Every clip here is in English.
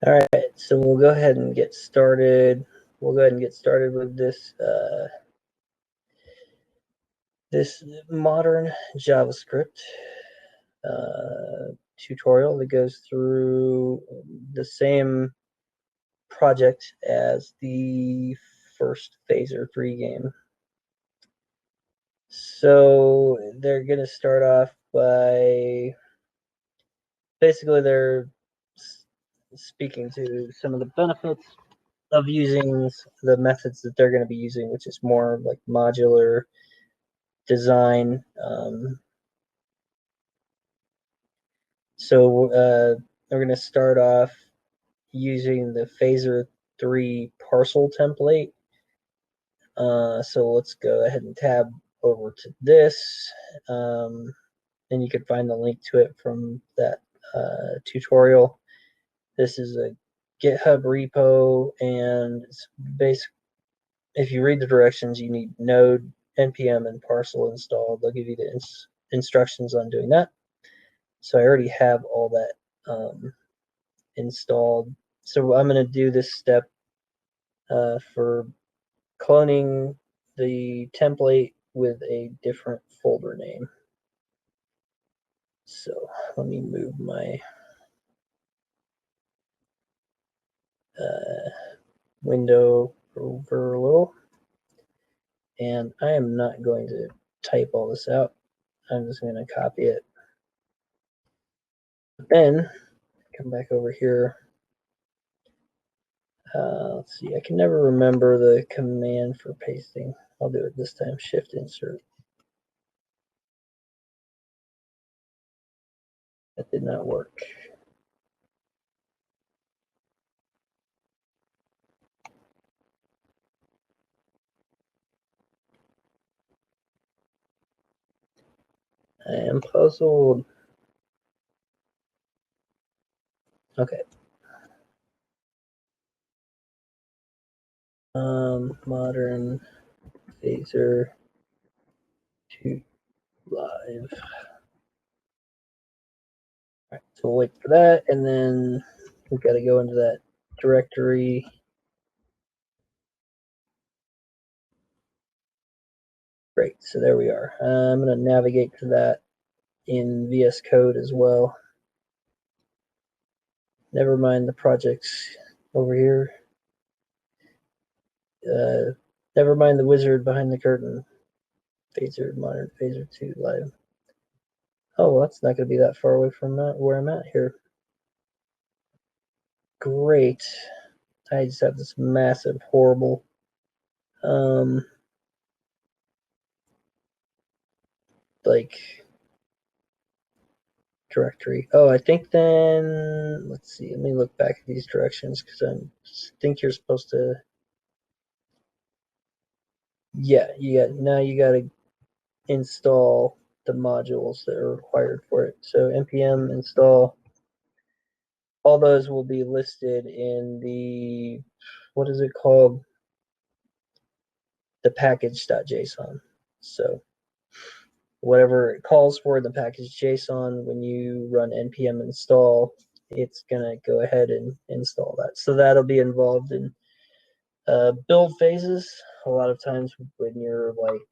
All right, so we'll go ahead and get started. We'll go ahead and get started with this this modern JavaScript tutorial that goes through the same project as the first Phaser 3 game. So they're going to start off by basically they're speaking to some of the benefits of using the methods that they're going to be using, which is more like modular design. So we're going to start off using the Phaser 3 parcel template. So let's go ahead and tab over to this. And you can find the link to it from that tutorial. This is a GitHub repo, and it's basic. If you read the directions, you need node, npm, and parcel installed. They'll give you the instructions on doing that. So I already have all that installed. So I'm going to do this step for cloning the template with a different folder name. So let me move my window over a little. And I am not going to type all this out. I'm just going to copy it. Then come back over here. Let's see, I can never remember the command for pasting. I'll do it this time, Shift Insert. That did not work. I am puzzled. Okay. Modern Phaser 2 live. All right, so we'll wait for that, and then we've got to go into that directory. Great, so there we are. I'm going to navigate to that in VS Code as well. Never mind the projects over here. Never mind the wizard behind the curtain. Phaser, modern Phaser 2 live. Oh, well, that's not going to be that far away from where I'm at here. Great. I just have this massive, horrible like directory. Oh, I think then let's see. Let me look back at these directions because I think you're supposed to. Yeah, now you got to install the modules that are required for it. So npm install. All those will be listed in the, what is it called? The package.json. So whatever it calls for in the package JSON, when you run npm install, it's gonna go ahead and install that. So that'll be involved in build phases. A lot of times when you're like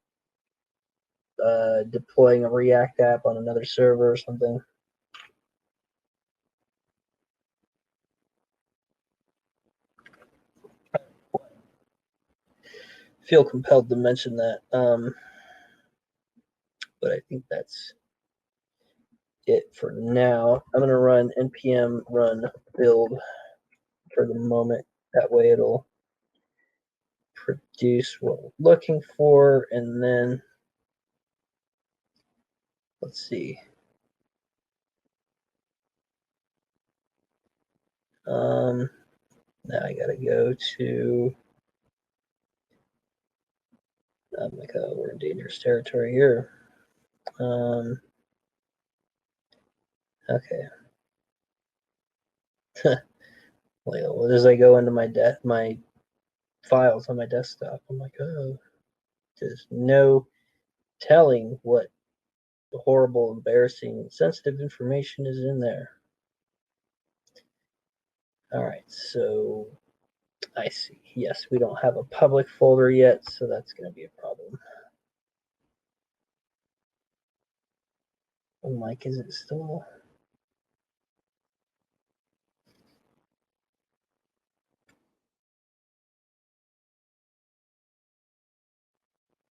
deploying a React app on another server or something. Feel compelled to mention that, but I think that's it for now. I'm going to run npm run build for the moment. That way it'll produce what we're looking for, and then let's see. Now I gotta go to, I'm like, oh, we're in dangerous territory here. Okay. Well, as I go into my files on my desktop, I'm like, oh, there's no telling what horrible, embarrassing, sensitive information is in there. All right, so I see. Yes, we don't have a public folder yet, so that's going to be a problem. Oh, Mike, is it still?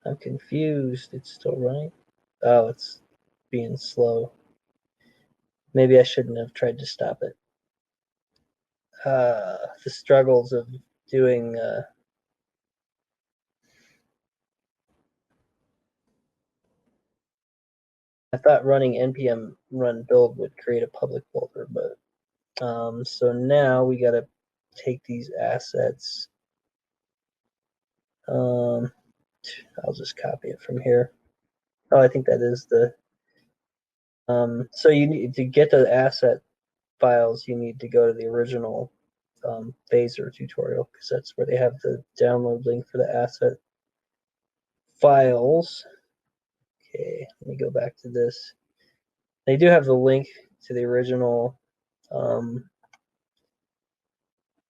I'm confused. It's still running. Oh, it's being slow. Maybe I shouldn't have tried to stop it. The struggles of doing. I thought running npm run build would create a public folder, but so now we got to take these assets. I'll just copy it from here. Oh, I think that is the. So you need to get the asset files. You need to go to the original Phaser tutorial because that's where they have the download link for the asset files. Okay, let me go back to this. They do have the link to the original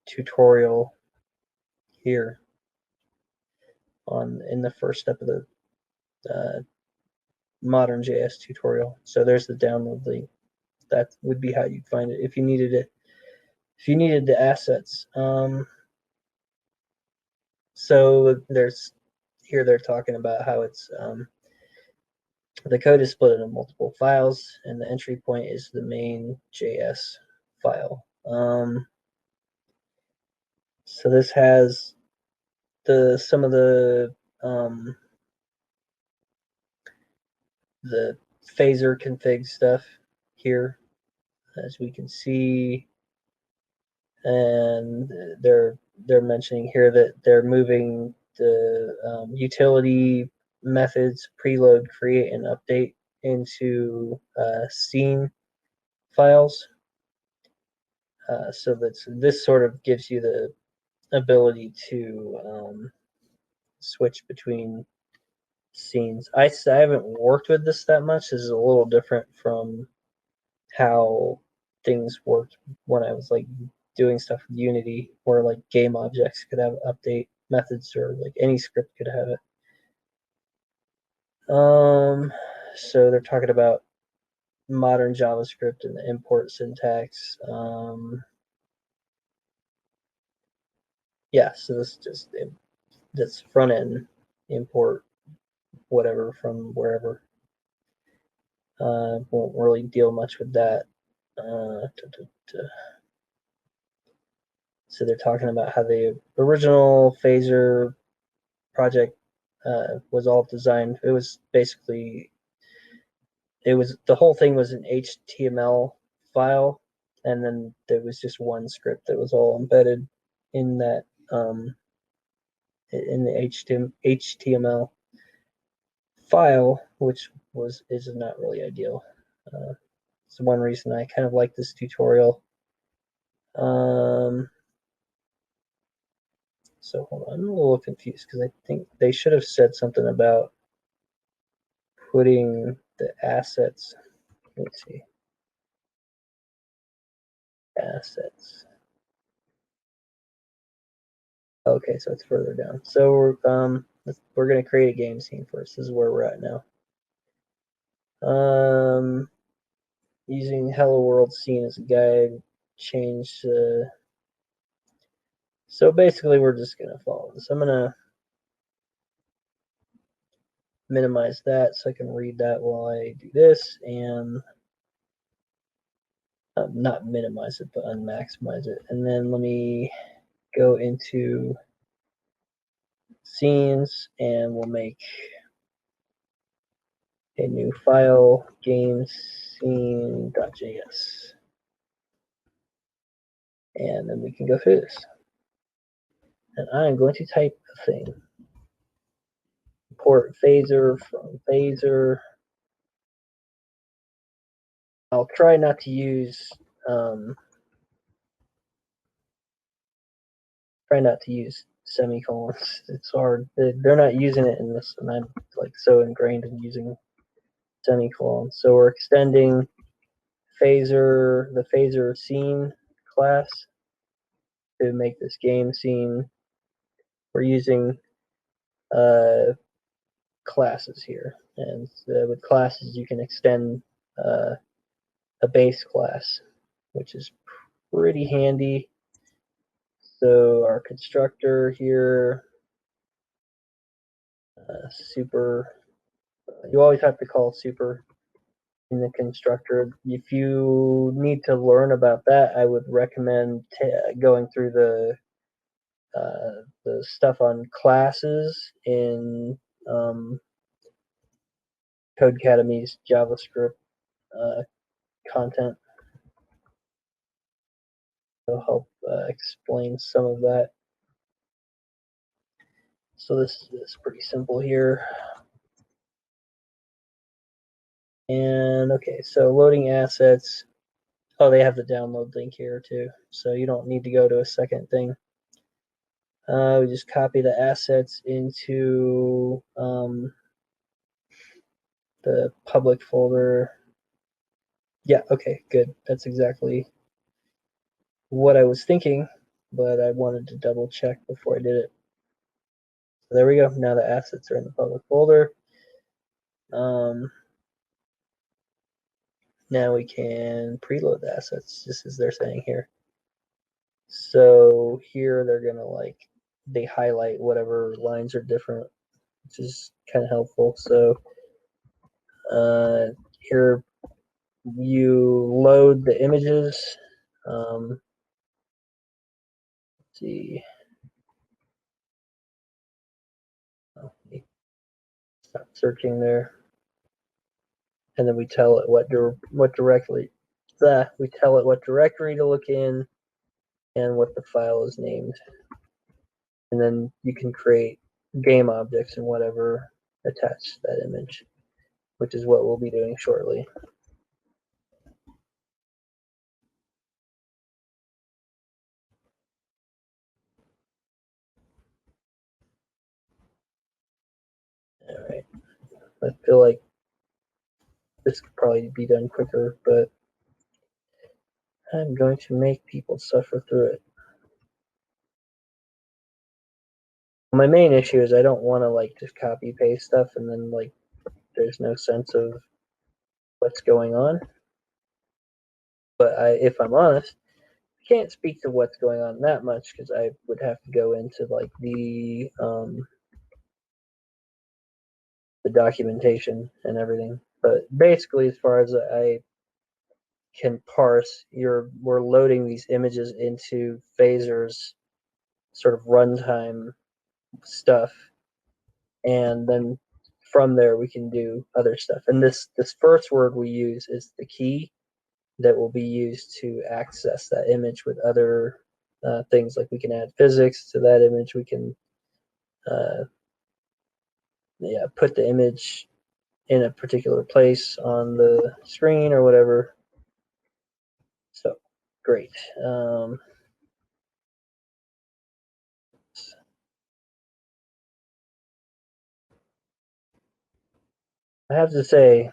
tutorial here in the first step of the modern JS tutorial. So there's the download link. That would be how you'd find it if you needed it. If you needed the assets. So there's here they're talking about how it's the code is split into multiple files, and the entry point is the main JS file. So this has some of the phaser config stuff here, as we can see, and they're mentioning here that they're moving the utility methods preload, create, and update into scene files. So this sort of gives you the ability to switch between scenes. I haven't worked with this that much. This is a little different from how things worked when I was like doing stuff with Unity, where like game objects could have update methods or like any script could have it. So they're talking about modern JavaScript and the import syntax. Yeah, so this just this front end import whatever from wherever. Won't really deal much with that. So they're talking about how the original Phaser project was all designed. It was basically the whole thing was an HTML file, and then there was just one script that was all embedded in that in the HTML file, which is not really ideal. It's one reason I kind of like this tutorial. So hold on, I'm a little confused because I think they should have said something about putting the assets. Let's see, assets. Okay, so it's further down. So we're gonna create a game scene first. This is where we're at now. Using Hello World scene as a guide, change. So basically, we're just gonna follow this. I'm gonna minimize that so I can read that while I do this, and not minimize it, but unmaximize it. And then let me go into scenes, and we'll make a new file, game scene.js. And then we can go through this. And I'm going to type a thing. Import phaser from phaser. I'll try not to use semicolons. It's hard. They're not using it in this, and I'm like so ingrained in using semicolons. So we're extending the phaser scene class. to make this game scene, we're using classes here. And with classes, you can extend a base class, which is pretty handy. So our constructor here, super, you always have to call super in the constructor. If you need to learn about that, I would recommend going through the stuff on classes in Codecademy's JavaScript uh, content. It'll help explain some of that. So this is pretty simple here. And okay, so loading assets. Oh, they have the download link here too, so you don't need to go to a second thing. We just copy the assets into the public folder. Yeah, okay, good. That's exactly what I was thinking, but I wanted to double check before I did it. So there we go. Now the assets are in the public folder. Now we can preload the assets, just as they're saying here. So here they're gonna they highlight whatever lines are different, which is kind of helpful. So here you load the images. Let's see. Oh, stop searching there, and then we tell it what directory to look in and what the file is named. And then you can create game objects and whatever attached to that image, which is what we'll be doing shortly. All right. I feel like this could probably be done quicker, but I'm going to make people suffer through it. My main issue is I don't want to just copy paste stuff and then there's no sense of what's going on. But if I'm honest, I can't speak to what's going on that much because I would have to go into the documentation and everything. But basically, as far as I can parse, we're loading these images into Phaser's sort of runtime stuff, and then from there we can do other stuff. And this first word we use is the key that will be used to access that image with other things. Like we can add physics to that image. We can put the image in a particular place on the screen or whatever. So great. I have to say,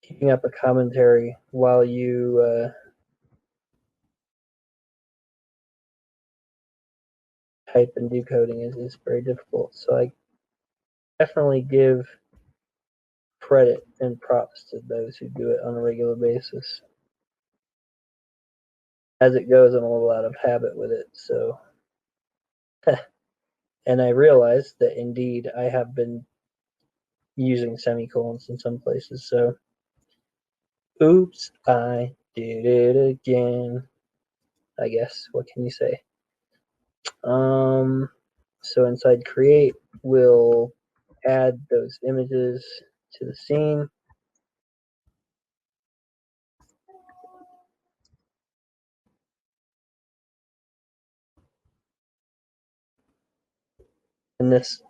keeping up a commentary while you type and do coding is very difficult. So I definitely give credit and props to those who do it on a regular basis. As it goes, I'm a little out of habit with it. So, and I realize that indeed I have been using semicolons in some places. So, oops, I did it again. I guess. What can you say? So inside create, we'll add those images to the scene. And this,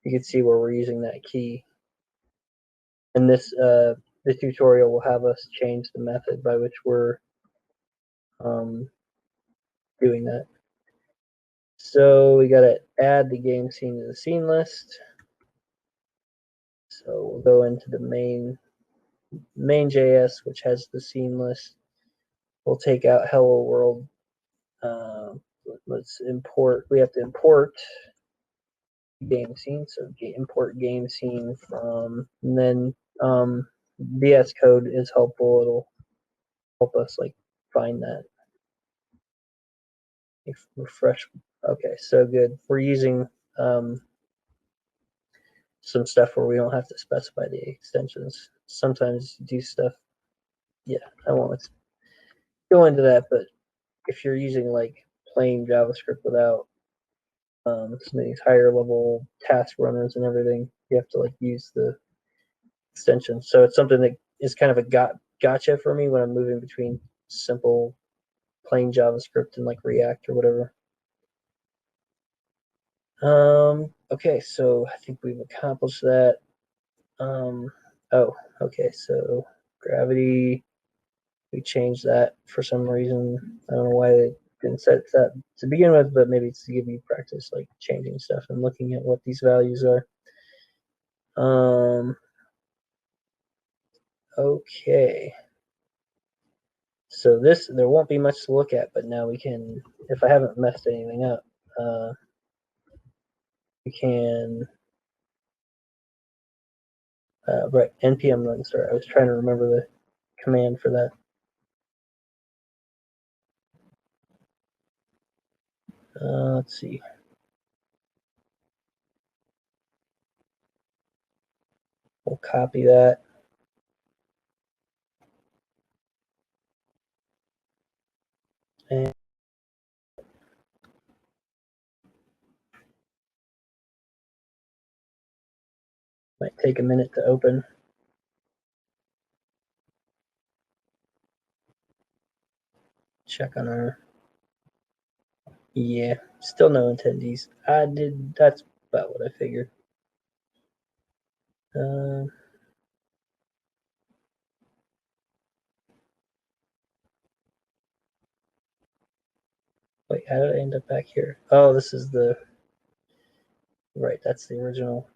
you can see where we're using that key. And this tutorial will have us change the method by which we're doing that. So we got to add the game scene to the scene list. So we'll go into the main.js, which has the scene list. We'll take out hello world let's import. We have to import game scene. So import game scene from, and then VS Code is helpful. It'll help us like find that. Refresh. Okay, so good. We're using some stuff where we don't have to specify the extensions. Sometimes you do stuff. Yeah, I won't go into that, but if you're using like plain JavaScript without some of these higher level task runners and everything, you have to like use the extension. So it's something that is kind of a gotcha for me when I'm moving between simple plain JavaScript and like React or whatever. Okay, so I think we've accomplished that. Oh, okay, so gravity, we changed that for some reason. I don't know why they didn't set that to begin with, but maybe it's to give you practice, like changing stuff and looking at what these values are. Okay. So this, there won't be much to look at, but now we can, if I haven't messed anything up, we can, right, npm run start. I was trying to remember the command for that. Let's see. We'll copy that. And might take a minute to open. Check on our, yeah, still no attendees. That's about what I figured. Wait, how did I end up back here? Oh, this is the, right, that's the original.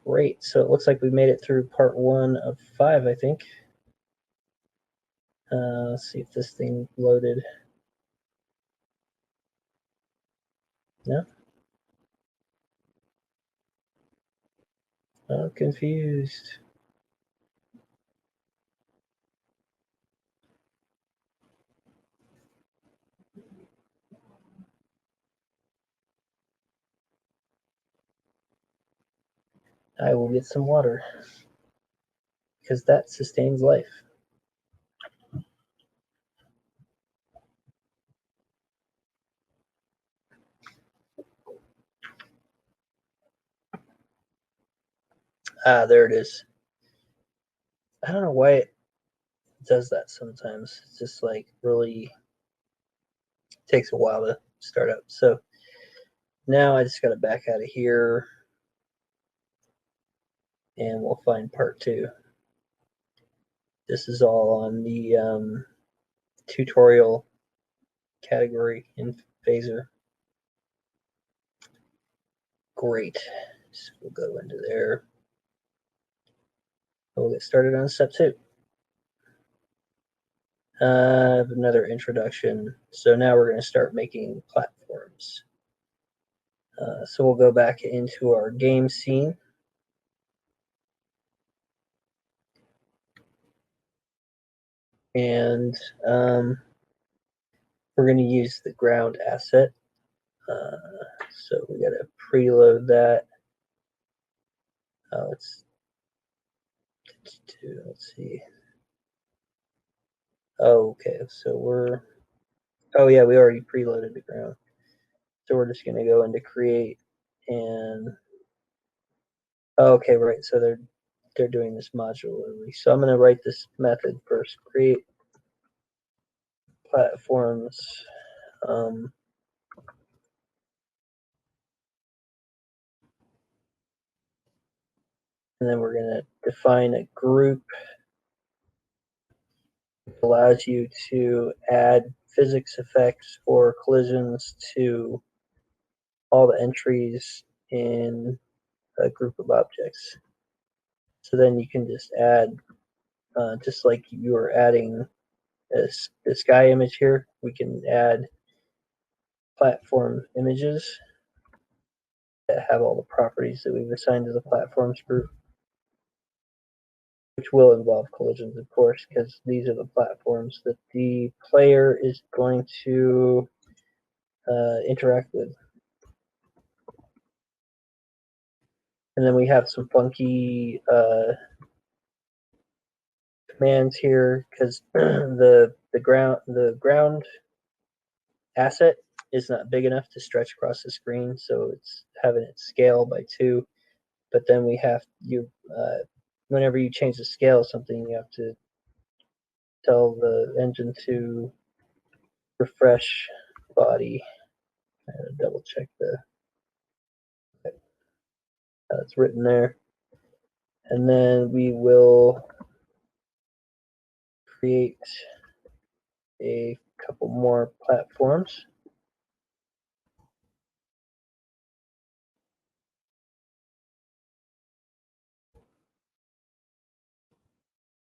Great, so it looks like we made it through part 1 of 5, I think. Let's see if this thing loaded. No? I'm confused. I will get some water because that sustains life. Ah, there it is. I don't know why it does that sometimes. It's just like really takes a while to start up. So now I just got to back out of here and we'll find part 2. This is all on the tutorial category in Phaser. Great. So we'll go into there. We'll get started on step 2. Another introduction. So now we're going to start making platforms. So we'll go back into our game scene. And we're going to use the ground asset. So we got to preload that. Let's see. Oh, okay. So we're, oh yeah, we already preloaded the ground. So we're just going to go into create and, oh, okay, right. So they're doing this modularly. So I'm going to write this method first. Create platforms. And then we're going to define a group that allows you to add physics effects or collisions to all the entries in a group of objects. So then you can just add, just like you were adding this guy image here, we can add platform images that have all the properties that we've assigned to the platforms group, which will involve collisions, of course, because these are the platforms that the player is going to interact with. And then we have some funky commands here because the ground asset is not big enough to stretch across the screen, so it's having it scale by 2. But then we have whenever you change the scale of something, you have to tell the engine to refresh body. I gotta double check it's written there. And then we will create a couple more platforms.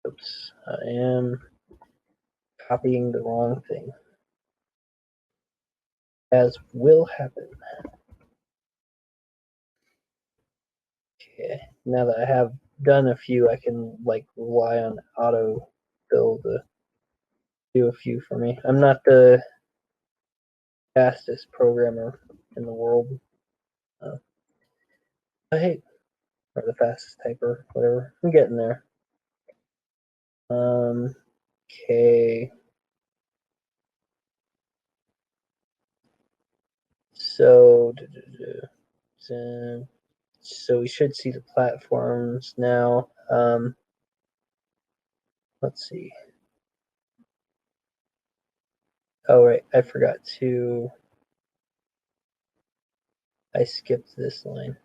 Oops, I am copying the wrong thing, as will happen. Okay, now that I have done a few, I can rely on auto fill to do a few for me. I'm not the fastest programmer in the world. But hey, or the fastest typer, whatever. I'm getting there. Okay. So we should see the platforms now. Let's see. Oh, right. I forgot to. I skipped this line.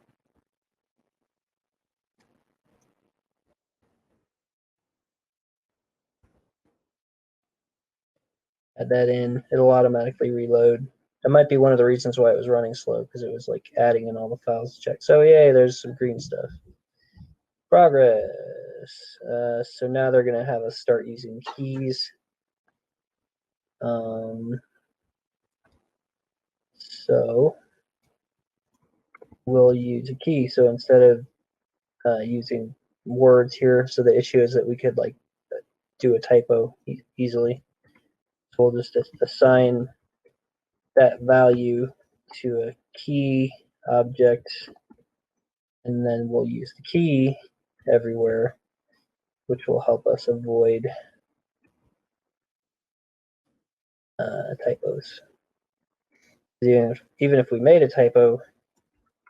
Add that in. It'll automatically reload. That might be one of the reasons why it was running slow, because it was like adding in all the files to check. So yay, there's some green stuff. Progress. So now they're going to have us start using keys. So we'll use a key. So instead of using words here, so the issue is that we could do a typo easily. So we'll just assign that value to a key object, and then we'll use the key everywhere, which will help us avoid typos. Even if we made a typo,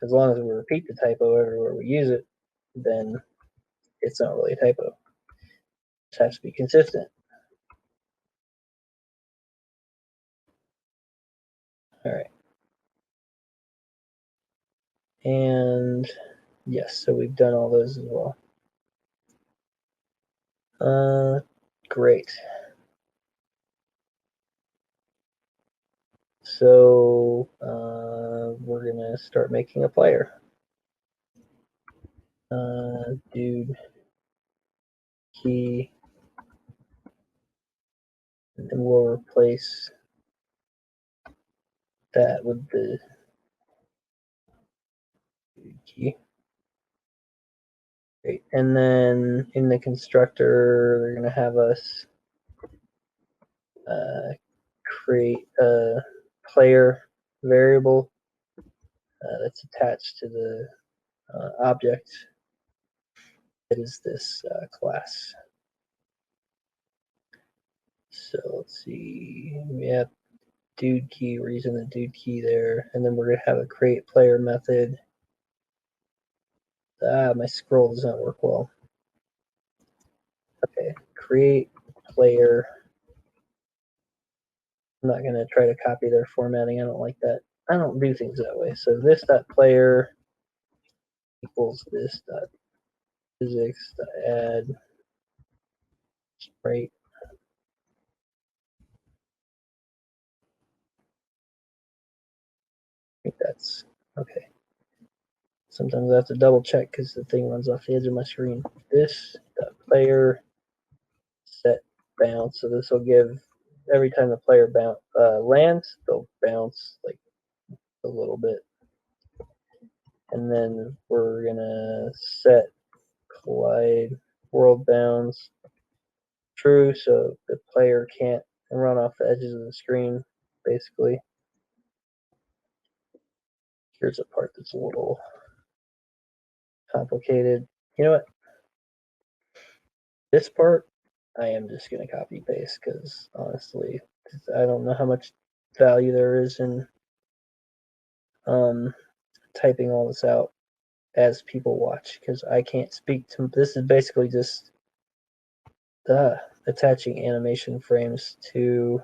as long as we repeat the typo everywhere we use it, then it's not really a typo. It just has to be consistent. All right. And yes, so we've done all those as well. Great. So we're gonna start making a player. Dude key, and we'll replace that with the dude key. Great. And then in the constructor, they're gonna have us create a player variable that's attached to the object that is this class. So let's see, we have dude key, we're using the dude key there, and then we're going to have a create player method. My scroll does not work well. Okay, create player. I'm not going to try to copy their formatting. I don't like that. I don't do things that way. So this dot player equals this dot physics dot add sprite. I think that's okay. Sometimes I have to double check because the thing runs off the edge of my screen. This dot player set bounce. So this will give every time the player lands, they'll bounce like a little bit. And then we're gonna set collide world bounds true, so the player can't run off the edges of the screen, basically. Here's a part that's a little complicated. You know what? This part, I am just going to copy paste because honestly, I don't know how much value there is in typing all this out as people watch because I can't speak to. This is basically just attaching animation frames to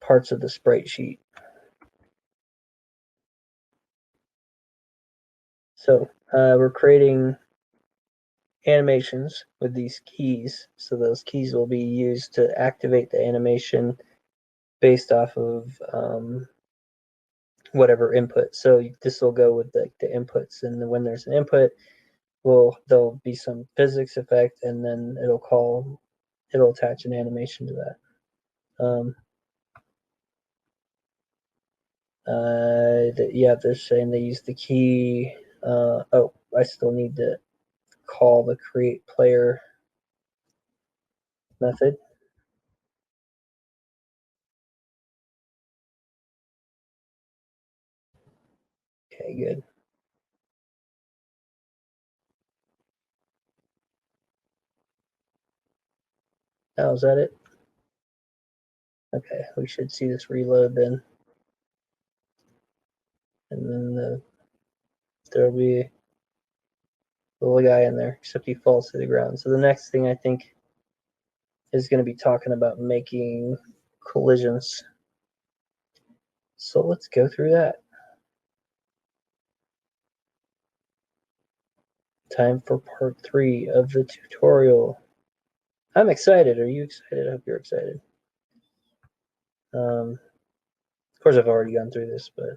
parts of the sprite sheet. So we're creating animations with these keys. So those keys will be used to activate the animation based off of whatever input. So this will go with the inputs, and when there's an input, there'll be some physics effect, and then it'll attach an animation to that. Yeah, they're saying they use the key. Oh, I still need to call the create player method. Okay, good. Oh, is that it? Okay, we should see this reload then. And then there'll be a little guy in there, except he falls to the ground. So the next thing I think is going to be talking about making collisions. So let's go through that. Time for part 3 of the tutorial. I'm excited. Are you excited? I hope you're excited. Of course, I've already gone through this, but I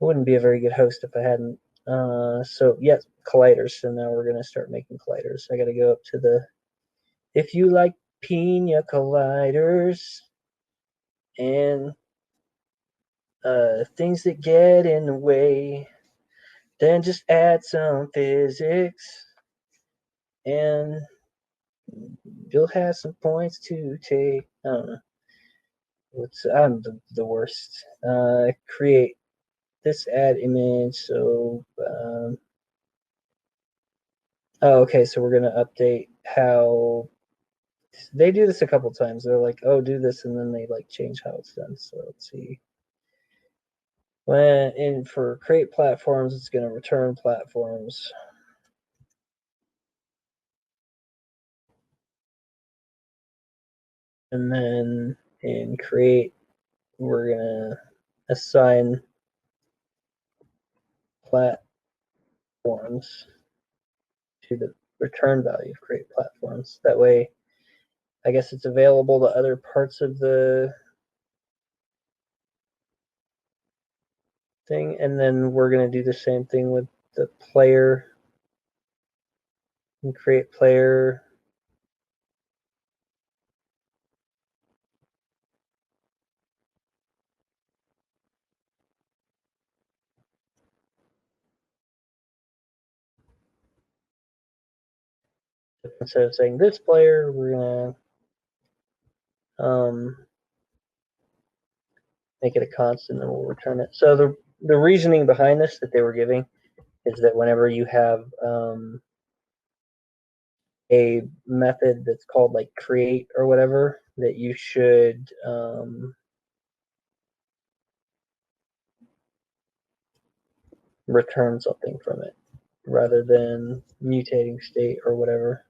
wouldn't be a very good host if I hadn't. So, yes, colliders. So now we're going to start making colliders. I got to go up to the if you like pina colliders and things that get in the way, then just add some physics and you'll have some points to take. I don't know. I'm the worst. Create this add image. So, oh, okay. So we're gonna update how they do this a couple times. They're like, oh, do this, and then they like change how it's done. So let's see. When in for create platforms, it's gonna return platforms. And then in create, we're gonna assign platforms to the return value of create platforms. That way, I guess it's available to other parts of the thing. And then we're gonna do the same thing with the player and create player. Instead of saying this player, we're gonna make it a constant and we'll return it. So the reasoning behind this that they were giving is that whenever you have a method that's called like create or whatever, that you should return something from it rather than mutating state or whatever.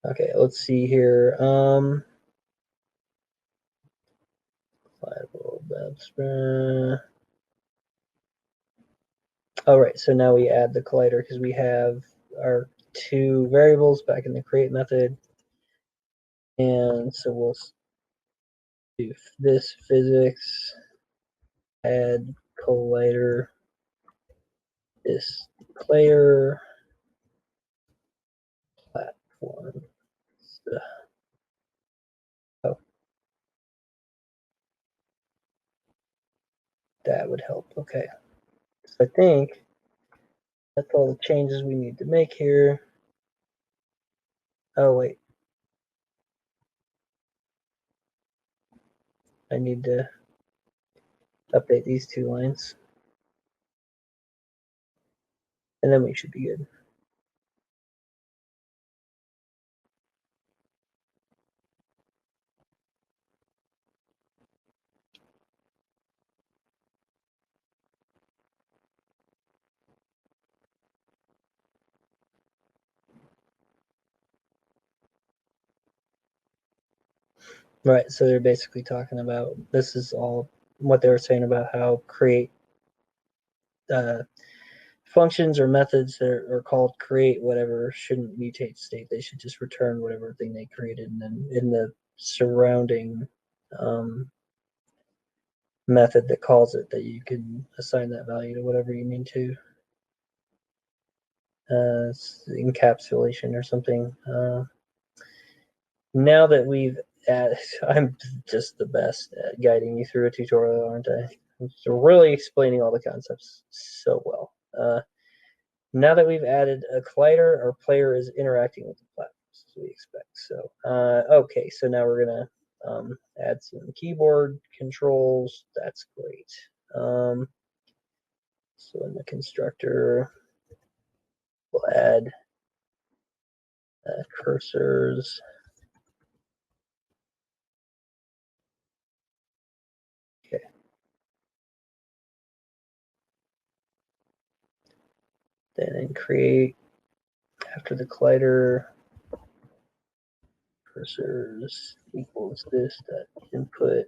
Okay, let's see here. All right, so now we add the collider because we have our two variables back in the create method. And so we'll do this physics, add collider this player platform. Oh, that would help. Okay. So I think that's all the changes we need to make here. Oh, wait. I need to update these two lines. And then we should be good. Right, so they're basically talking about, this is all what they were saying about how create functions or methods that are called create whatever shouldn't mutate state. They should just return whatever thing they created, and then in the surrounding method that calls it, that you can assign that value to whatever you need to. Encapsulation or something. Now that we've I'm just the best at guiding you through a tutorial, aren't I? I'm really explaining all the concepts so well. Now that we've added a collider, our player is interacting with the platforms as we expect. So, okay, so now we're gonna add some keyboard controls. That's great. So in the constructor, we'll add cursors. Okay. Then in create, after the collider, cursors equals this dot input,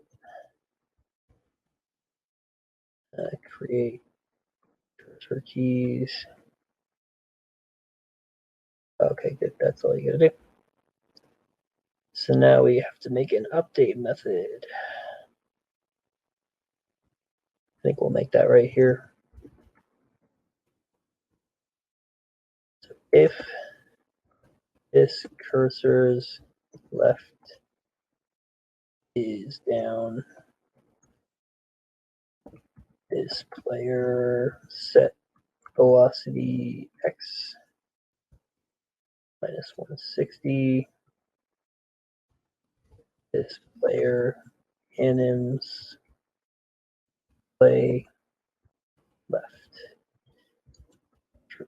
create cursor keys. Okay, good. That's all you gotta do. So now we have to make an update method. I think we'll make that right here. So if this cursor's left is down, this player set velocity x minus 160, this player anims play left. True.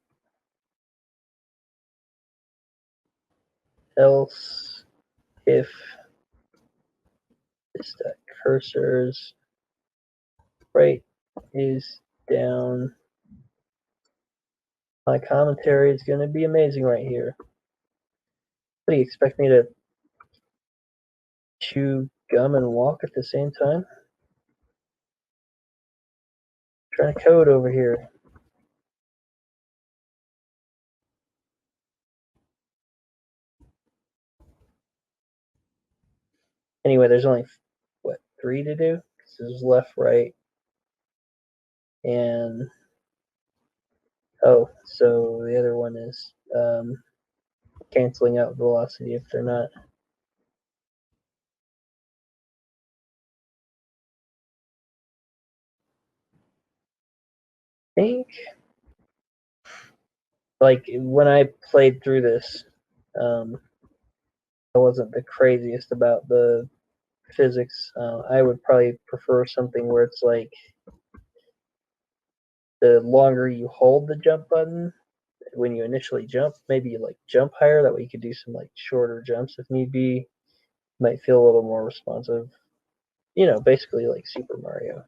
Else if this cursor's right is down, my commentary is going to be amazing right here. What do you expect me to chew gum and walk at the same time? Trying to code over here. Anyway, there's only, what, 3 to do? This is left, right, and, oh, so the other one is canceling out velocity if they're not. I think, like, when I played through this, I wasn't the craziest about the physics. I would probably prefer something where it's like the longer you hold the jump button when you initially jump, maybe you like jump higher. That way you could do some like shorter jumps if need be. Might feel a little more responsive. You know, basically like Super Mario.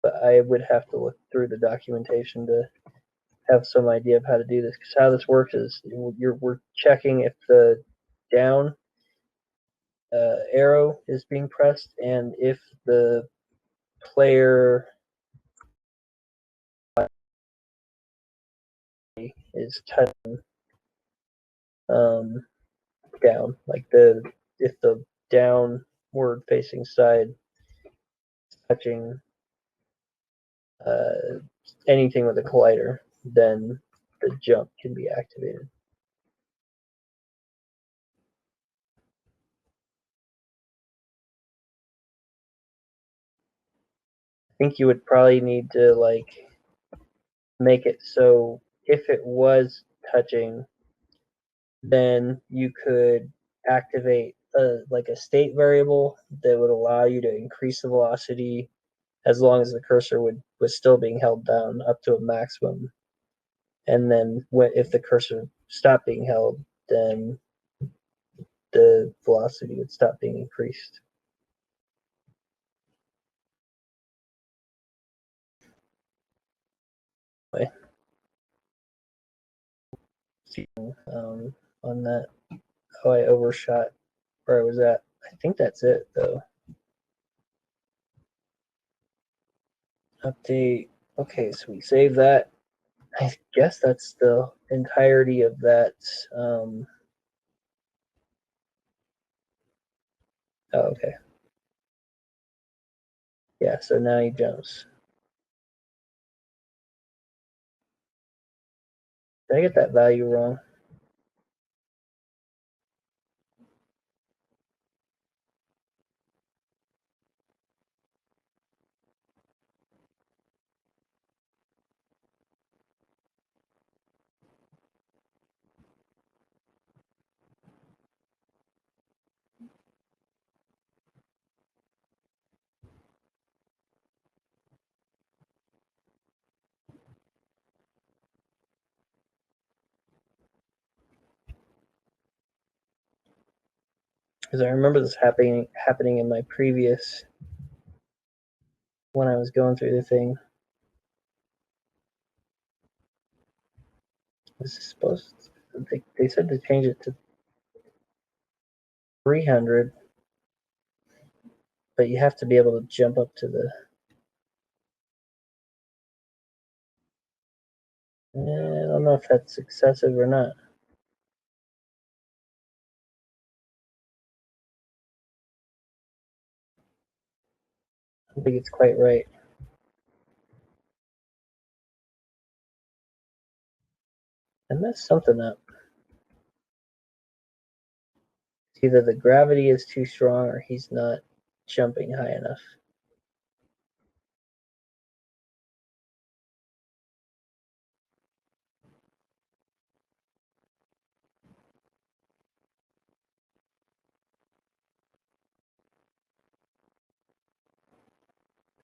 But I would have to look through the documentation to have some idea of how to do this. Because how this works is we're checking if the down arrow is being pressed and if the player is touching down, like if the downward facing side is touching anything with a collider, then the jump can be activated. I think you would probably need to like make it so if it was touching, then you could activate like a state variable that would allow you to increase the velocity as long as the cursor was still being held down up to a maximum. And then if the cursor stopped being held, then the velocity would stop being increased. On that, oh, I overshot where I was at. I think that's it though. Update. Okay, so we save that. I guess that's the entirety of that. Oh, okay. Yeah, so now he jumps. Did I get that value wrong? Because I remember this happening in my previous when I was going through the thing. Was this supposed to, they said to change it to 300, but you have to be able to jump up to the. I don't know if that's excessive or not. I don't think it's quite right. I messed something up. Either the gravity is too strong or he's not jumping high enough.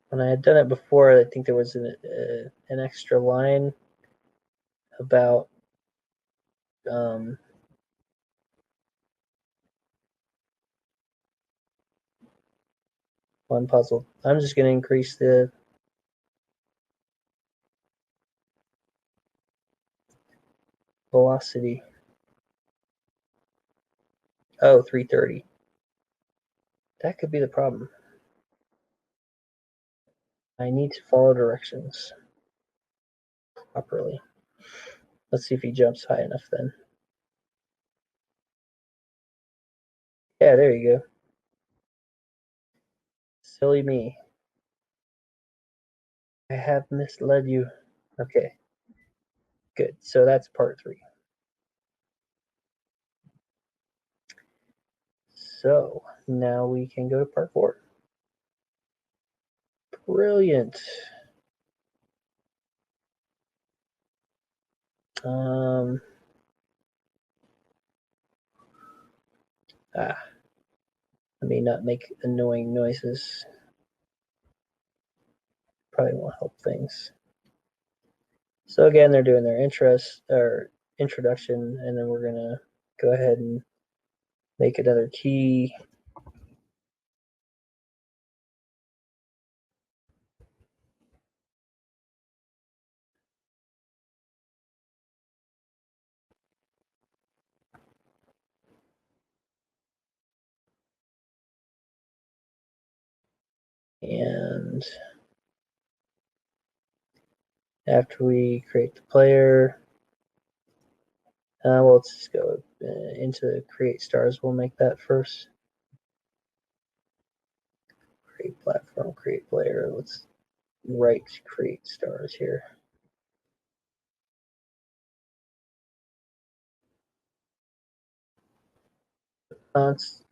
When I had done it before, I think there was an extra line about one puzzle. I'm just going to increase the velocity. Oh, 330. That could be the problem. I need to follow directions properly. Let's see if he jumps high enough then. Yeah, there you go. Silly me. I have misled you. Okay, good. So that's part 3. So now we can go to part 4. Brilliant. Let me not make annoying noises. Probably won't help things. So again, they're doing their interest or introduction, and then we're gonna go ahead and make another key. And after we create the player, well, let's just go into create stars. We'll make that first. Create platform, create player. Let's write create stars here.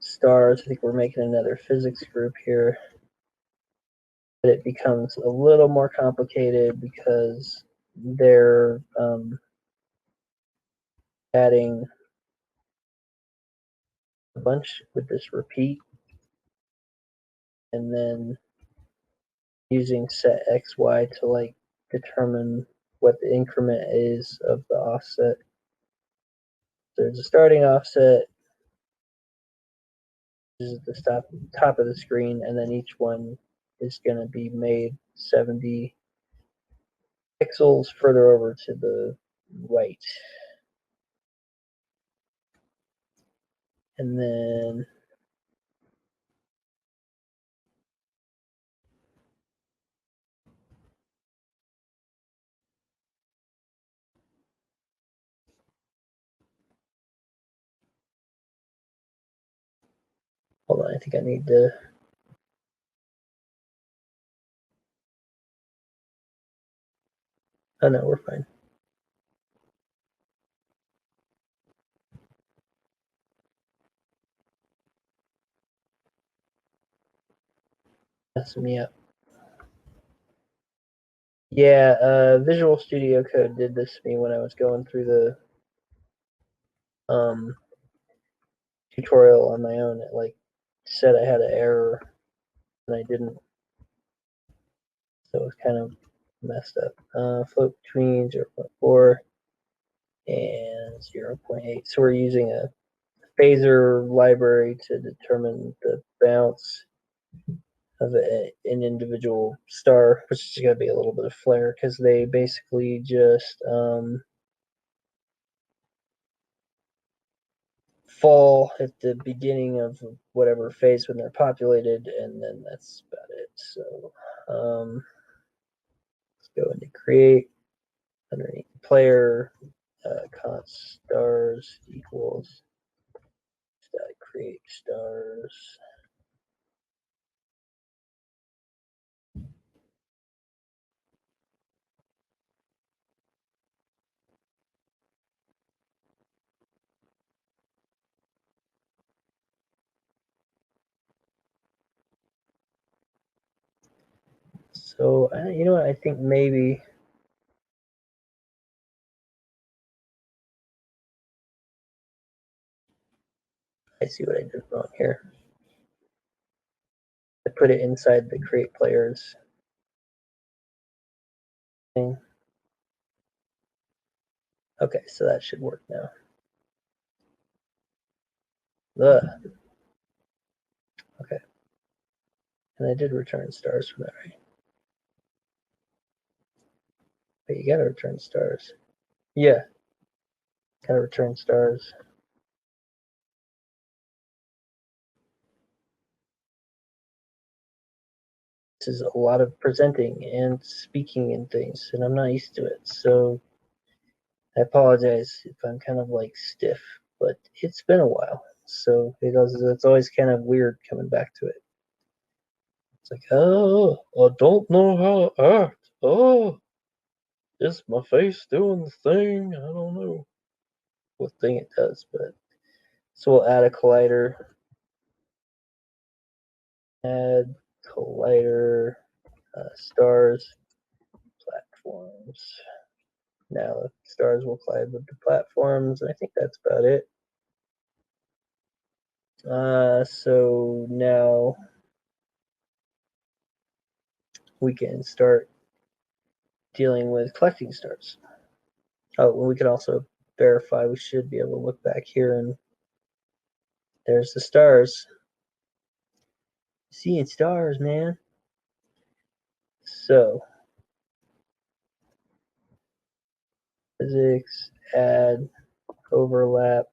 Stars, I think we're making another physics group here. But it becomes a little more complicated because they're adding a bunch with this repeat and then using set xy to like determine what the increment is of the offset. So there's a starting offset, this is the top of the screen, and then each one is going to be made 70 pixels further over to the right. And then hold on, I think I need to. Oh no, we're fine. Messing me up. Yeah, Visual Studio Code did this to me when I was going through the tutorial on my own. It like said I had an error and I didn't, so it was kind of messed up. Float between 0.4 and 0.8. So we're using a phasor library to determine the bounce of an individual star, which is going to be a little bit of flare because they basically just fall at the beginning of whatever phase when they're populated, and then that's about it. So let's go into create underneath player, const stars equals create stars. So you know what? I think maybe I see what I did wrong here. I put it inside the create players thing. Okay, so that should work now. Ugh. Okay. And I did return stars from that, right? But you gotta return stars. Yeah. Gotta return stars. This is a lot of presenting and speaking and things, and I'm not used to it. So I apologize if I'm kind of like stiff, but it's been a while. So it's always kind of weird coming back to it. It's like, oh, I don't know how to act. Oh, is my face doing the thing? I don't know what thing it does, but so we'll add a collider. Add collider, stars, platforms. Now the stars will collide with the platforms. I think that's about it. So now we can start dealing with collecting stars. Oh, we can also verify. We should be able to look back here and there's the stars. Seeing stars, man. So physics, add, overlap,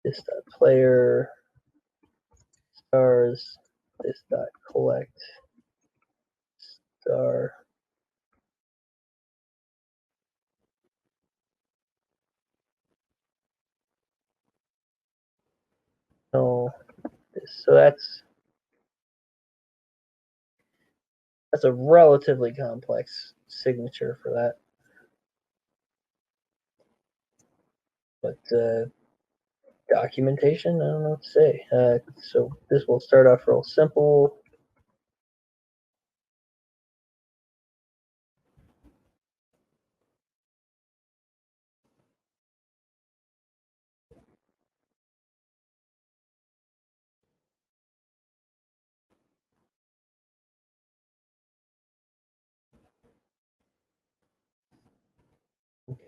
this dot player, stars, this dot collect, star. No, so that's That's a relatively complex signature for that. But documentation, I don't know what to say. So this will start off real simple.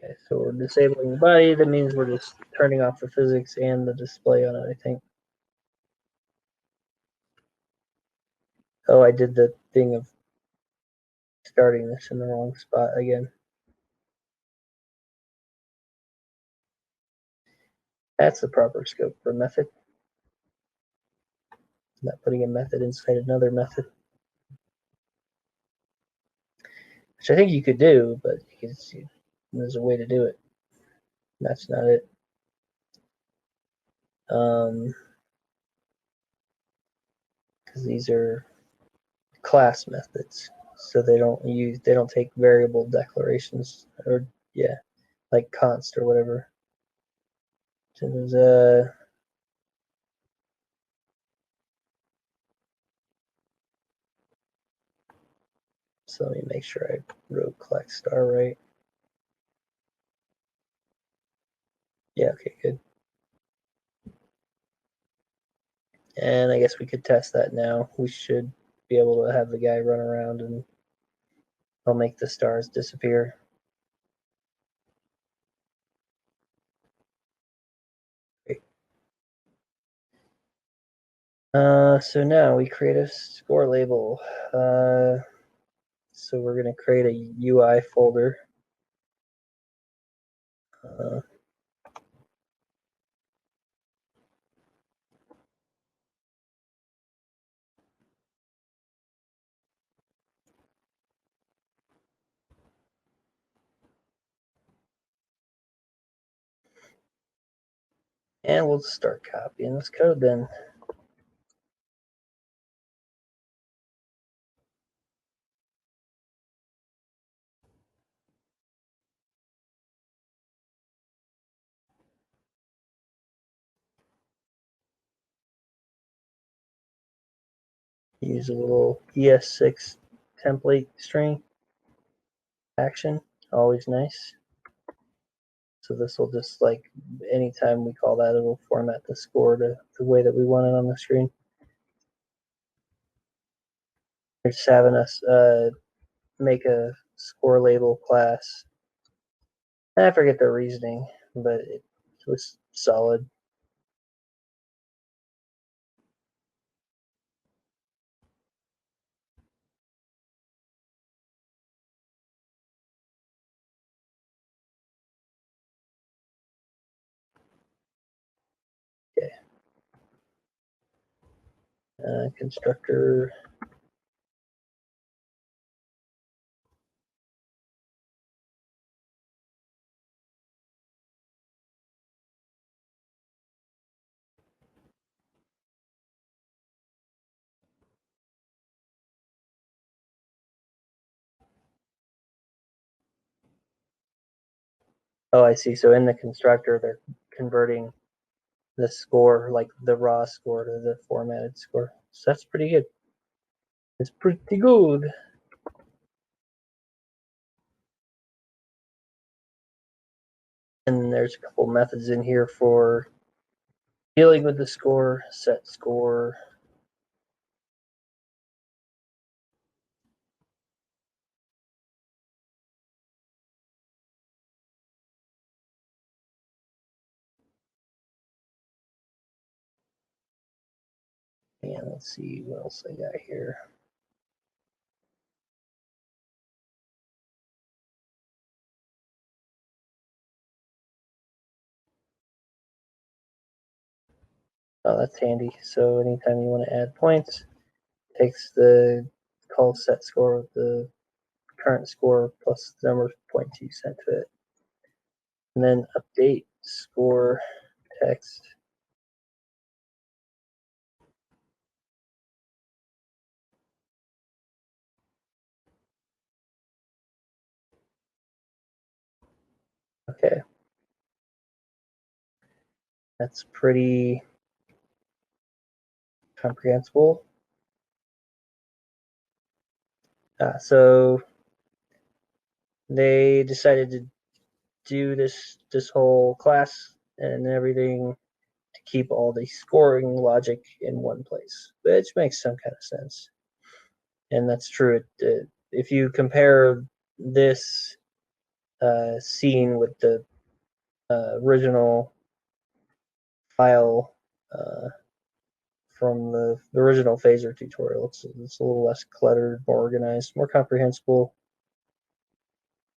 Okay, so we're disabling the body. That means we're just turning off the physics and the display on it, I think. Oh, I did the thing of starting this in the wrong spot again. That's the proper scope for a method. Not putting a method inside another method. Which I think you could do, but there's a way to do it. That's not it. Because these are class methods, so they don't take variable declarations, or yeah, like const or whatever. So there's so let me make sure I wrote collect star right. Yeah, okay, good. And I guess we could test that now. We should be able to have the guy run around and I'll make the stars disappear. Great. So now we create a score label. So we're going to create a UI folder. And we'll start copying this code then. Use a little ES6 template string action, always nice. So this will just, like, anytime we call that, it'll format the score to the way that we want it on the screen. They're just having us make a score label class. I forget the reasoning, but it was solid. Okay. Constructor. Oh, I see. So in the constructor, they're converting the score, like the raw score, to the formatted score. So that's pretty good. It's pretty good. And there's a couple methods in here for dealing with the score, set score. And let's see what else I got here. Oh, that's handy. So anytime you want to add points, takes the call set score with the current score plus the number of points you sent to it. And then update score text. Okay. That's pretty comprehensible. So they decided to do this whole class and everything to keep all the scoring logic in one place, which makes some kind of sense. And that's true. If you compare this scene with the original file from the original phaser tutorial, it's a little less cluttered, more organized, more comprehensible.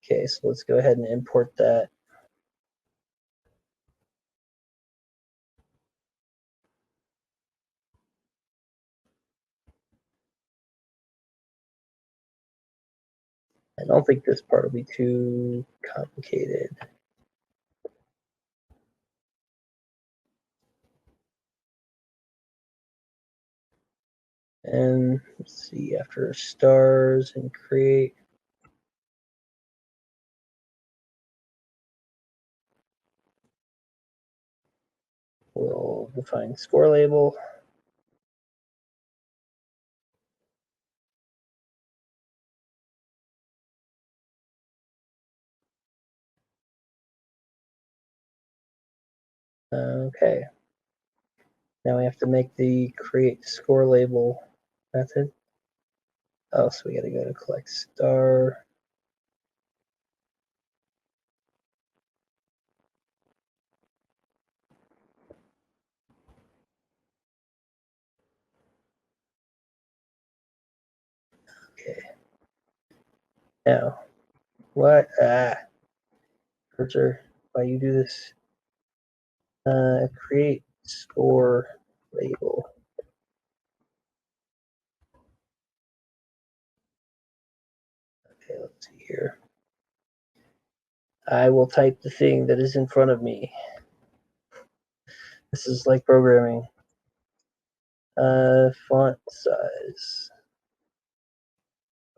Okay, so let's go ahead and import that. I don't think this part will be too complicated. And let's see, after stars and create, we'll define score label. Okay. Now we have to make the create score label method. Oh, so we got to go to collect star. Okay. Now, what? Cursor, why you do this? Create score label. Okay, let's see here. I will type the thing that is in front of me. This is like programming. Font size.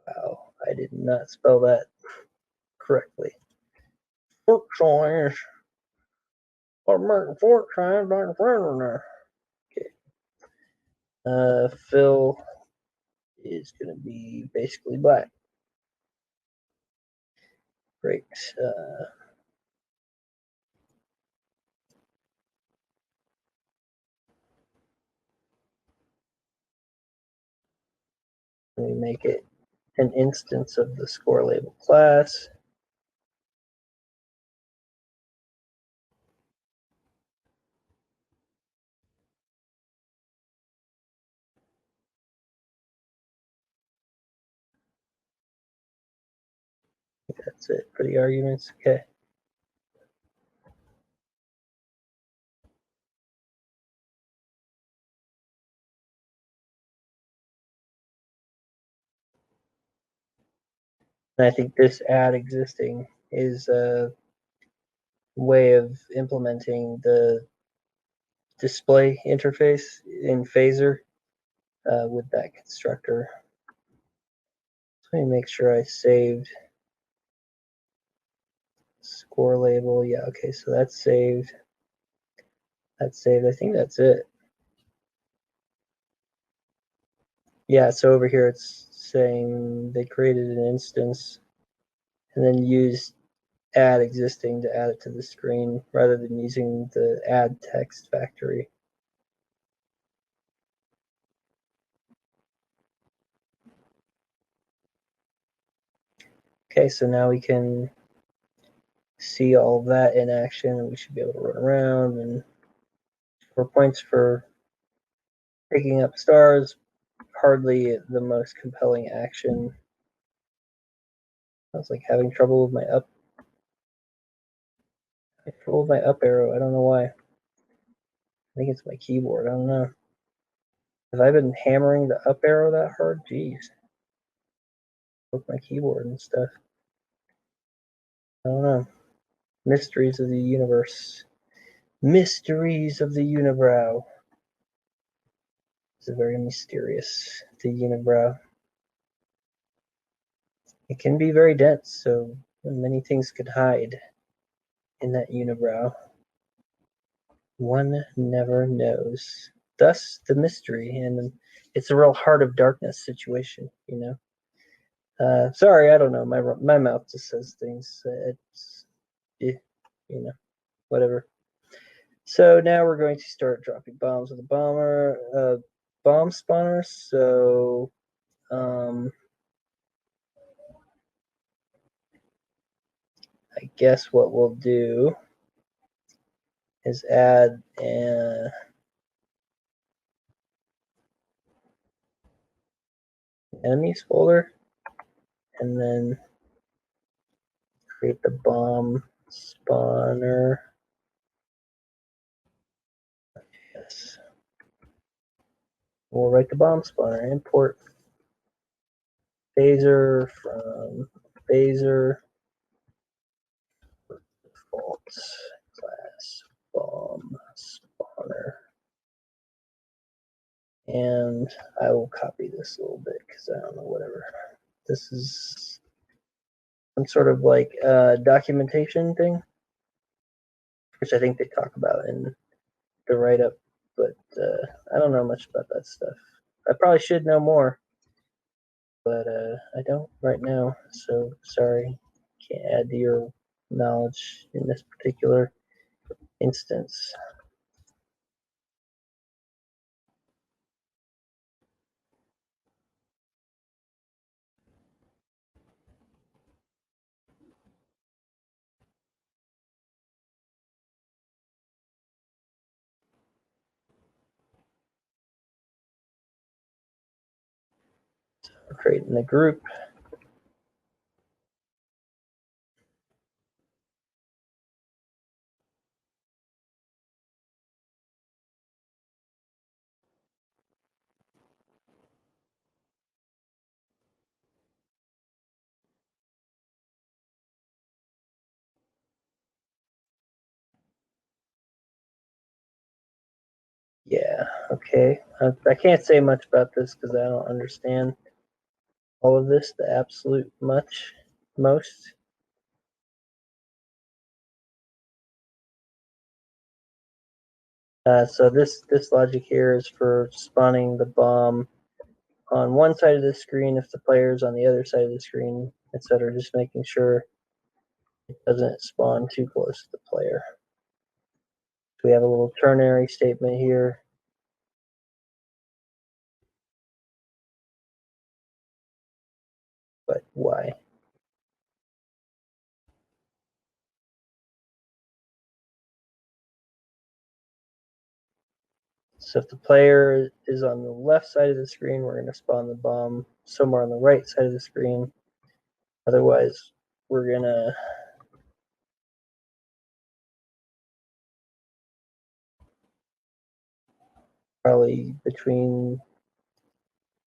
Wow, I did not spell that correctly. Font size. I'm making font size not in front of there. Okay. Fill is going to be basically black. Great. Let me make it an instance of the score label class. That's it for the arguments. Okay. And I think this add existing is a way of implementing the display interface in Phaser with that constructor. So let me make sure I saved score label. Yeah, okay, so that's saved. That's saved. I think that's it. Yeah, so over here it's saying they created an instance and then used add existing to add it to the screen rather than using the add text factory. Okay, so now we can see all of that in action, and we should be able to run around and score points for picking up stars. Hardly the most compelling action. I was like having trouble with my up arrow. I don't know why. I think it's my keyboard. I don't know. Have I been hammering the up arrow that hard? Jeez. With my keyboard and stuff. I don't know. Mysteries of the universe. Mysteries of the unibrow. It's very mysterious, the unibrow. It can be very dense, so many things could hide in that unibrow. One never knows. Thus the mystery, and it's a real heart of darkness situation, you know. Sorry, I don't know. My mouth just says things. It's, you know, whatever. So now we're going to start dropping bombs with a bomb spawner. So, I guess what we'll do is add an enemies folder, and then create the bomb spawner. Yes. We'll write the bomb spawner. Import phaser from phaser default class bomb spawner. And I will copy this a little bit because I don't know, whatever. This is some sort of like documentation thing, which I think they talk about in the write-up, but I don't know much about that stuff. I probably should know more, but I don't right now, so sorry. Can't add to your knowledge in this particular instance. So we're creating the group. Yeah, okay. I can't say much about this because I don't understand all of this, the absolute most. So this logic here is for spawning the bomb on one side of the screen if the player's on the other side of the screen, etc. Just making sure it doesn't spawn too close to the player. So we have a little ternary statement here. But why? So if the player is on the left side of the screen, we're going to spawn the bomb somewhere on the right side of the screen. Otherwise, we're going to probably between,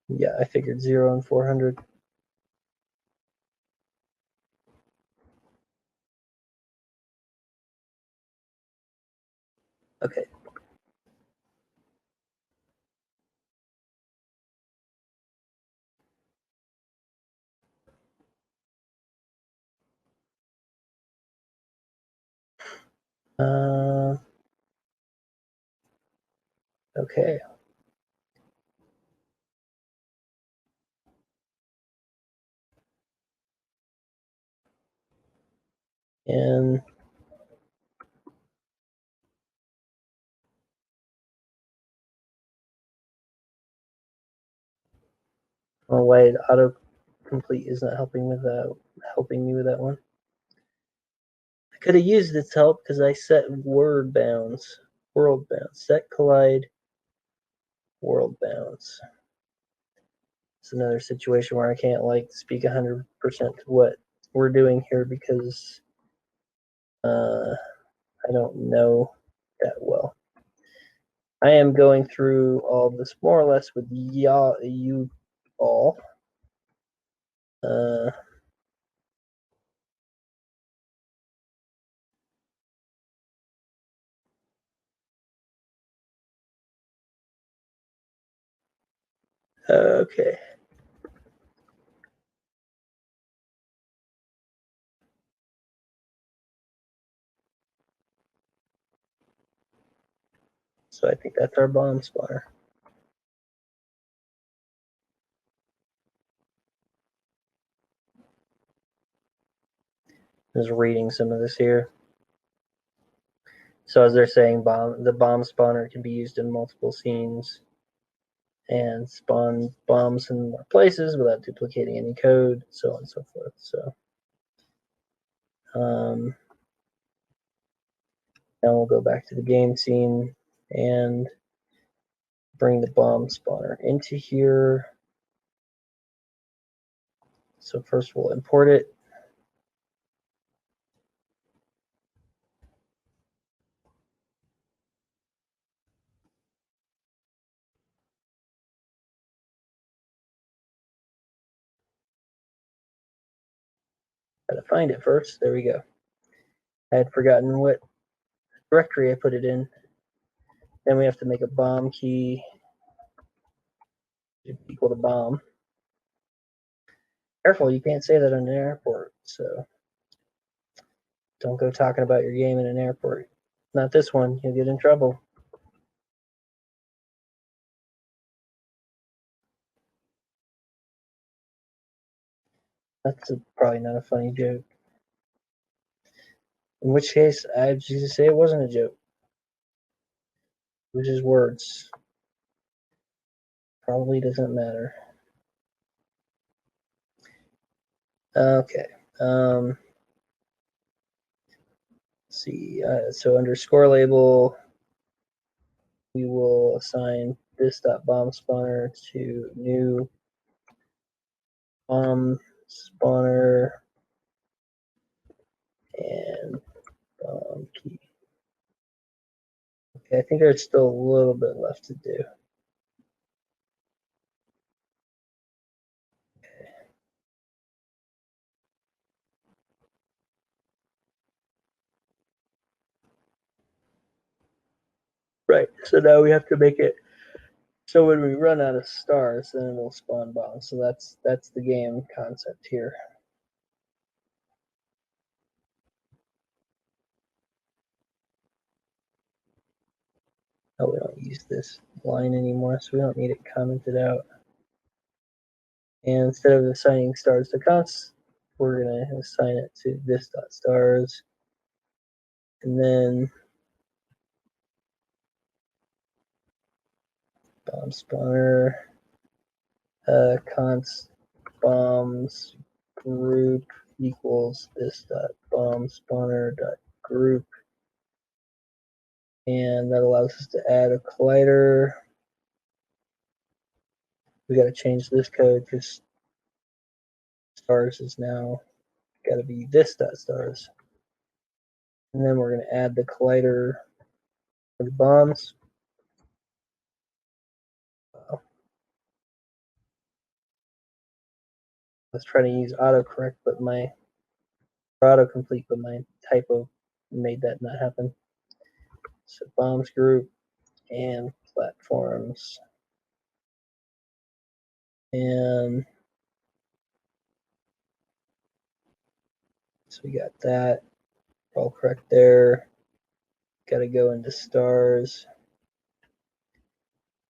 yeah, I figured 0 and 400. Okay. Okay. And oh, wait, autocomplete is not helping me with that one. I could have used its help because I set world bounds. Set collide world bounds. It's another situation where I can't like speak 100% to what we're doing here because I don't know that well. I am going through all this more or less with you all. Okay. So I think that's our bomb spawner. Just reading some of this here. So as they're saying, the bomb spawner can be used in multiple scenes and spawn bombs in more places without duplicating any code, so on and so forth. So now we'll go back to the game scene and bring the bomb spawner into here. So first we'll import it. Gotta find it first. There we go. I had forgotten what directory I put it in. Then we have to make a bomb key equal to bomb. Careful, you can't say that in an airport, so don't go talking about your game in an airport. Not this one, you'll get in trouble. That's probably not a funny joke. In which case, I just say it wasn't a joke. It was just words. Probably doesn't matter. Okay. Let's see. So under score label, we will assign this.bomb spawner to new bomb spawner and bomb key. Okay, I think there's still a little bit left to do. Right, so now we have to make it so when we run out of stars, then it will spawn bombs. So that's the game concept here. Oh, we don't use this line anymore, so we don't need it commented out. And instead of assigning stars to const, we're going to assign it to this.stars. And then bomb spawner, const bombs group equals this.bomb spawner.group. And that allows us to add a collider. We got to change this code because stars is now got to be this.stars. And then we're going to add the collider for the bombs. I was trying to use autocorrect, but my autocomplete, but my typo made that not happen. So bombs group and platforms. And so we got that all correct there. Got to go into stars.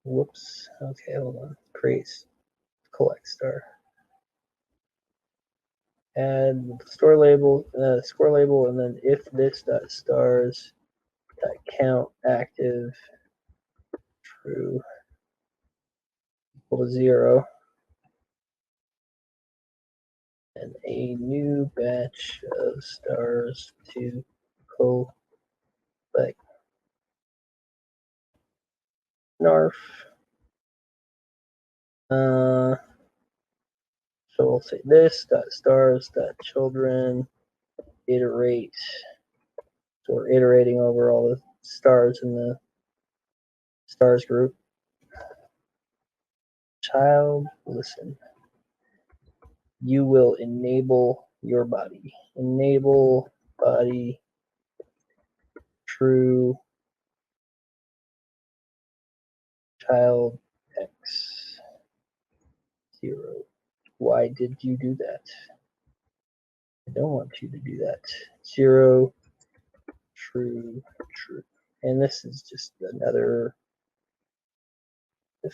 Whoops. Okay, hold on. Create collect star. Add score label, and then if this.stars count active true equal to 0, and a new batch of stars to collect. Narf. So we'll say this.stars.children iterate. So we're iterating over all the stars in the stars group. Child, listen. You will enable your body. Enable body true child X 0. Why did you do that? I don't want you to do that. 0 true. and this is just another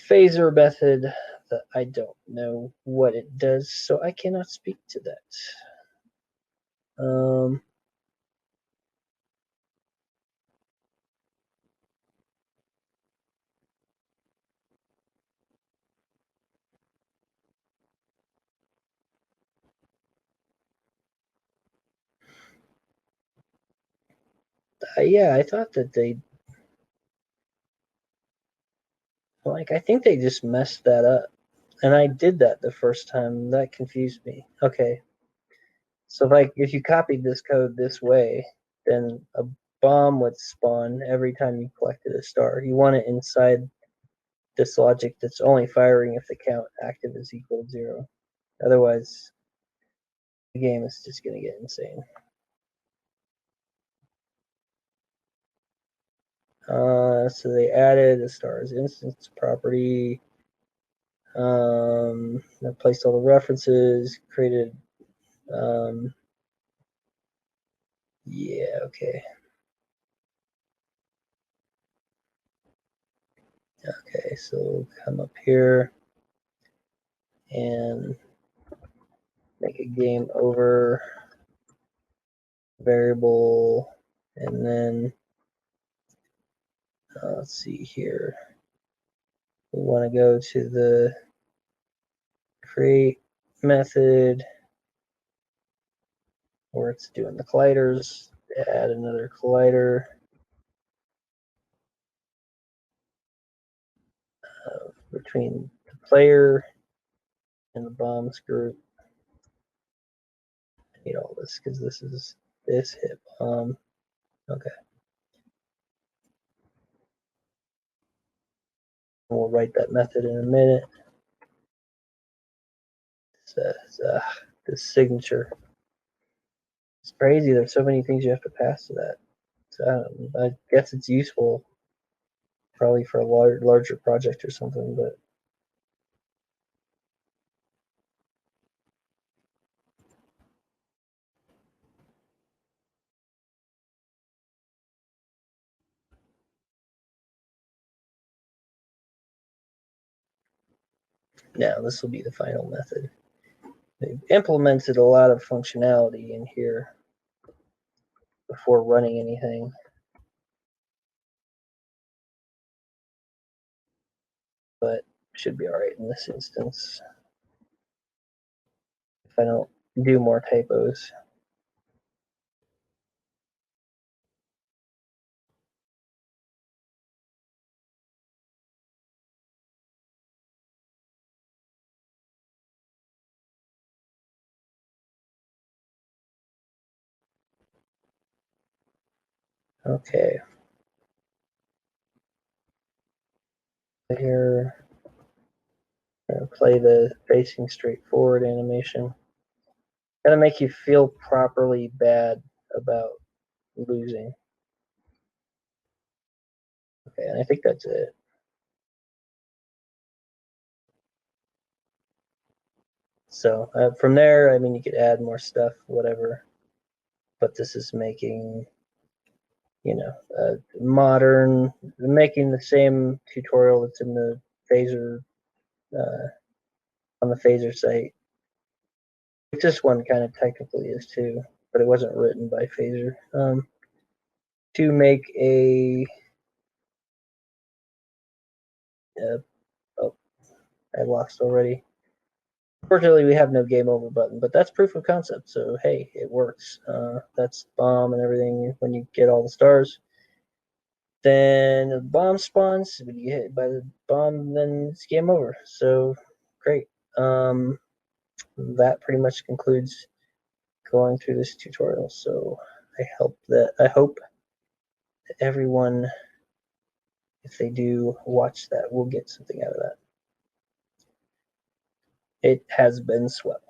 phaser method that I don't know what it does, so I cannot speak to that. Yeah, I thought that I think they just messed that up. And I did that the first time. That confused me. Okay. So if you copied this code this way, then a bomb would spawn every time you collected a star. You want it inside this logic that's only firing if the count active is equal to 0. Otherwise, the game is just going to get insane. So they added a star's instance property. Replaced all the references, created. Yeah, okay. Okay, so come up here and make a game over variable, and then let's see here. We want to go to the create method where it's doing the colliders, add another collider between the player and the bombs group. I need all this because this hit bomb. Okay. We'll write that method in a minute. It says the signature. It's crazy. There's so many things you have to pass to that. So, I guess it's useful probably for a larger project or something, but now this will be the final method. They've implemented a lot of functionality in here before running anything. But should be all right in this instance if I don't do more typos. Okay. Here, I'm going to play the facing straight forward animation. Gotta make you feel properly bad about losing. Okay, and I think that's it. So from there, I mean, you could add more stuff, whatever. But this is making, modern, making the same tutorial that's in the phaser, on the phaser site. This one kind of technically is too, but it wasn't written by phaser. To make oh, I lost already. Fortunately, we have no game over button, but that's proof of concept. So hey, it works. That's bomb and everything. When you get all the stars, then the bomb spawns. When you get hit by the bomb, then it's game over. So great. That pretty much concludes going through this tutorial. So I hope that everyone, if they do watch that, will get something out of that. It has been swell.